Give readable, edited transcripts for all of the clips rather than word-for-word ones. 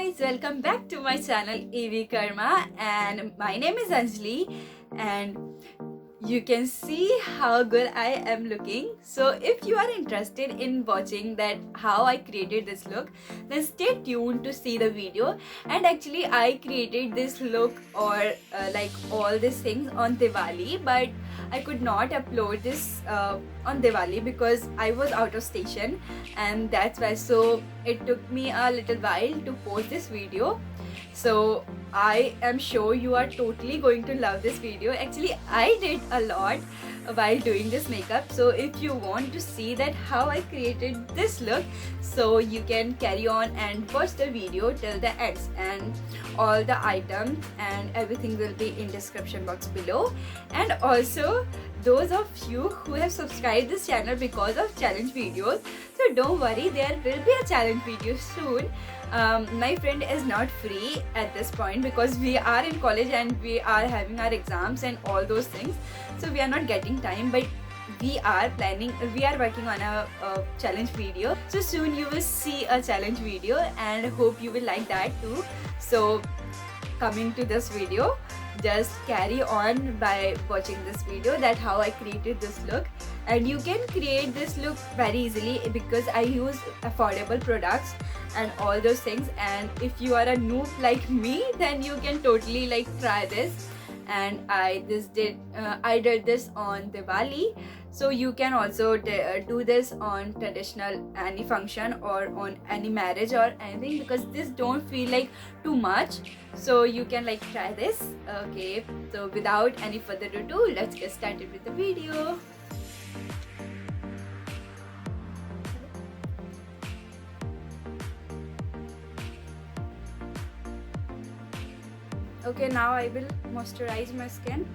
guys, welcome back to my channel EV Karma, and my name is Anjali, and you can see how good I am looking. So if you are interested in watching that how I created this look, then stay tuned to see the video. And actually I created this look or like all these things on Diwali, but I could not upload this on Diwali because I was out of station, and that's why. So it took me a little while to post this video. So I am sure you are totally going to love this video. Actually, I did a lot while doing this makeup. So if you want to see that how I created this look, so you can carry on and watch the video till the end, and all the items and everything will be in description box below. And also those of you who have subscribed this channel because of challenge videos, so don't worry, there will be a challenge video soon. My friend is not free at this point because we are in college and we are having our exams and all those things, so we are not getting time, but we are working on a challenge video. So soon you will see a challenge video, and hope you will like that too. So coming to this video, just carry on by watching this video that how I created this look. And you can create this look very easily because I use affordable products and all those things. And if you are a noob like me, then you can totally like try this. And I did this on Diwali, so you can also do this on traditional any function or on any marriage or anything, because this don't feel like too much, so you can like try this. Okay, so without any further ado, let's get started with the video. Okay, now I will moisturize my skin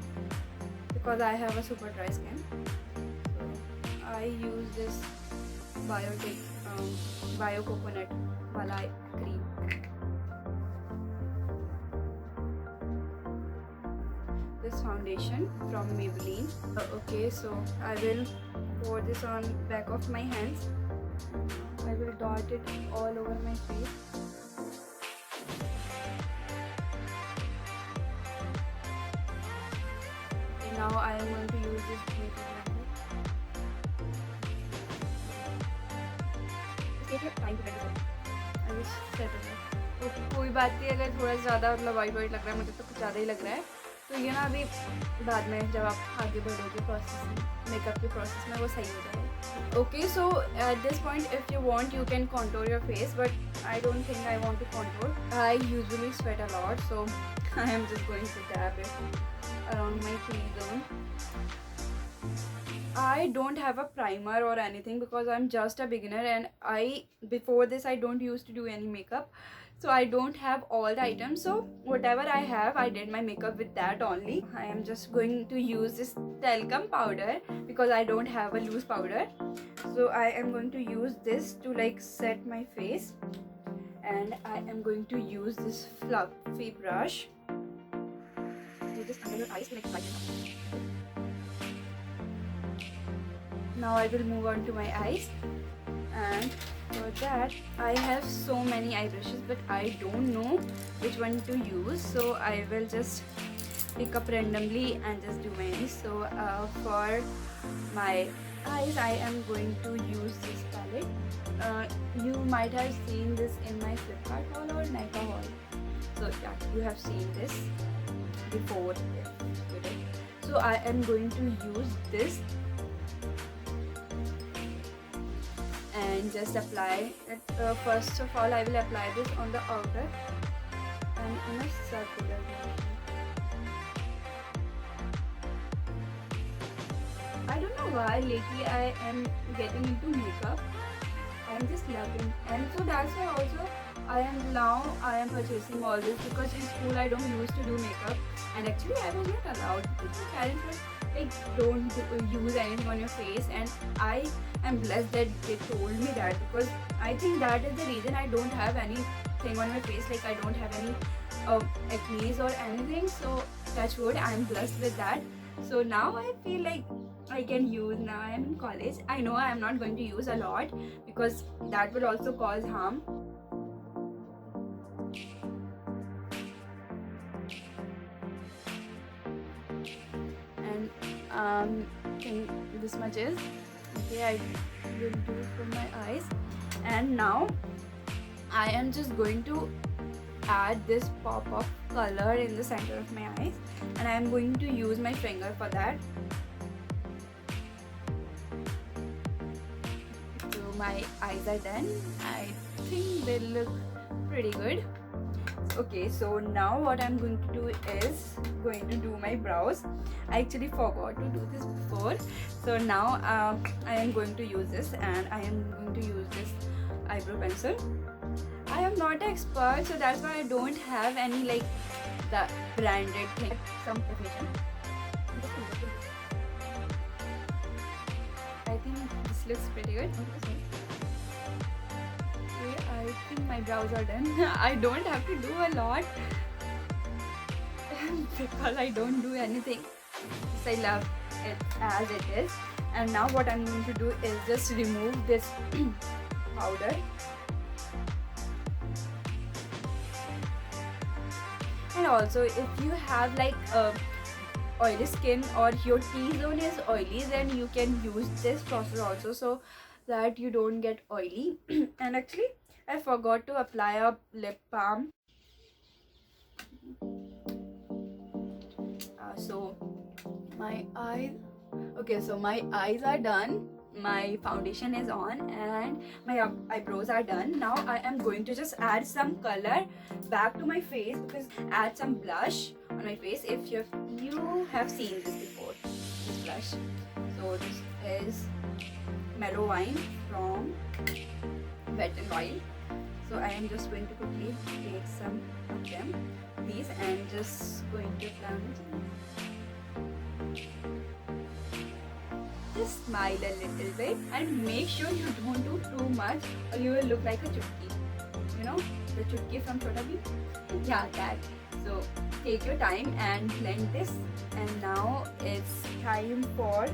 because I have a super dry skin. So I use this Bio Coconut Wala cream. This foundation from Maybelline. Okay, so I will pour this on back of my hands. I will dot it all over my face. Now I am going to use this makeup okay, कोई बात नहीं, अगर थोड़ा ज़्यादा मतलब white लग रहा है, मुझे तो कुछ ज़्यादा ही लग रहा है, तो ये ना अभी बाद में जब आप आगे बढ़ोगे प्रोसेस में, मेकअप के प्रोसेस में, वो सही हो जाएगा. Okay, so at this point if you want you can contour your face, but I don't think I want to contour. I usually sweat a lot, so I am just going to dab it around my T-zone. I don't have a primer or anything because I'm just a beginner, and before this I don't used to do any makeup, so I don't have all the items. So whatever I have, I did my makeup with that only. I am just going to use this talcum powder because I don't have a loose powder, so I am going to use this to like set my face. And I am going to use this fluffy brush. Just under your eyes to make it brighten. Now I will move on to my eyes, and for that I have so many eye brushes, but I don't know which one to use, so I will just pick up randomly and just do my eyes. So for my eyes I am going to use this palette. You might have seen this in my Flipkart haul or Nykaa haul, so yeah, you have seen this before. So I am going to use this and just apply it. First of all I will apply this on the outer and in a circular motion. I don't know why lately I am getting into makeup. I am just loving, and so that's why also I am purchasing all this, because in school I don't used to do makeup, and actually I was not allowed because my parents were like, don't use anything on your face, and I am blessed that they told me that, because I think that is the reason I don't have anything on my face, like I don't have any acne or anything. So touch wood, I am blessed with that. So now I feel like I can use. Now I am in college. I know I am not going to use a lot because that will also cause harm. think this much is okay. I will do it for my eyes, and now I am just going to add this pop of color in the center of my eyes, and I am going to use my finger for that. So my eyes are done. I think they look pretty good. Okay, so now what I'm going to do is going to do my brows. I actually forgot to do this before, so now I am going to use this, and I am going to use this eyebrow pencil. I am not an expert, so that's why I don't have any like the branded thing. Some definition. I think this looks pretty good. Okay, I think my brows are done. I don't have to do a lot because I don't do anything. So I love it as it is. And now what I'm going to do is just remove this powder. And also, if you have like oily skin or your T-zone is oily, then you can use this process also, so that you don't get oily. And actually I forgot to apply a lip balm. So my eyes, okay, so my eyes are done, my foundation is on, and my eyebrows are done. Now I am going to just add some color back to my face, because add some blush on my face. If you have seen this before, this blush. So this is Mellow Wine from Wet n Wild. So I am just going to quickly take some of them, these, and just going to apply it. Just smile a little bit, and make sure you don't do too much or you will look like a chutki. You know, the chutki from Chhota Bheem? Yeah, that. So take your time and blend this. And now it's time for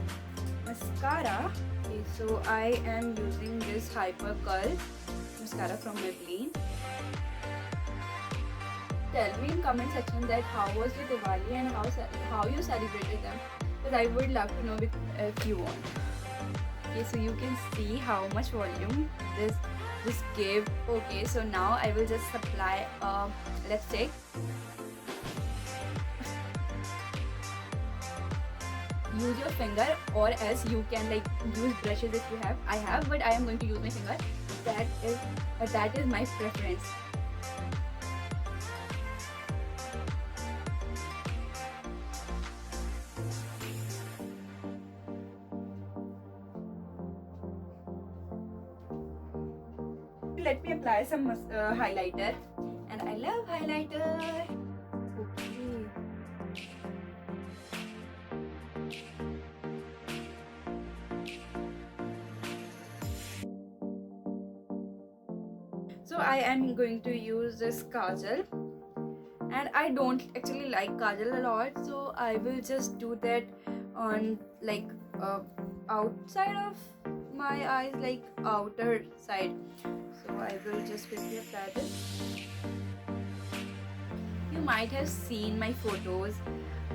mascara. Okay, so I am using this Hyper Curl mascara from Maybelline. Tell me in comment section that how was your Diwali and how you celebrated them, because I would love to know if you want. Okay, so you can see how much volume this gave. Okay, so now I will just apply a lipstick. Use your finger, or else you can like use brushes if you have. I have, but I am going to use my finger. That is my preference. Let me apply some highlighter, and I love highlighter. Okay. So I am going to use this kajal, and I don't actually like kajal a lot, so I will just do that on like outside of my eyes, like outer side. So I will just quickly apply this. You might have seen my photos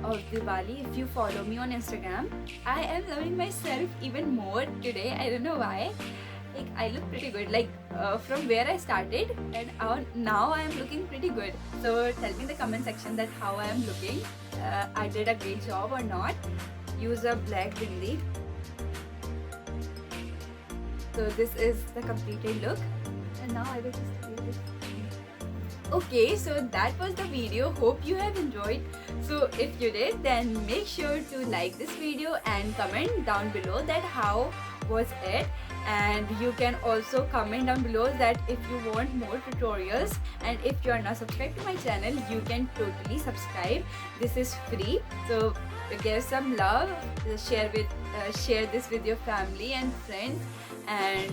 of Diwali if you follow me on Instagram. I am loving myself even more today. I don't know why. Like I look pretty good. Like from where I started, and now I am looking pretty good. So tell me in the comment section that how I am looking. I did a great job or not. Use a black bindi. So this is the completed look. And now I will just do this. Okay, so that was the video. Hope you have enjoyed. So if you did, then make sure to like this video and comment down below that how was it. And you can also comment down below that if you want more tutorials, and if you are not subscribed to my channel, you can totally subscribe. This is free, so give some love, share this with your family and friends, and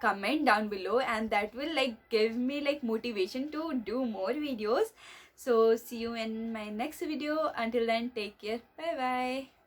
comment down below, and that will like give me like motivation to do more videos. So see you in my next video. Until then, take care. Bye bye.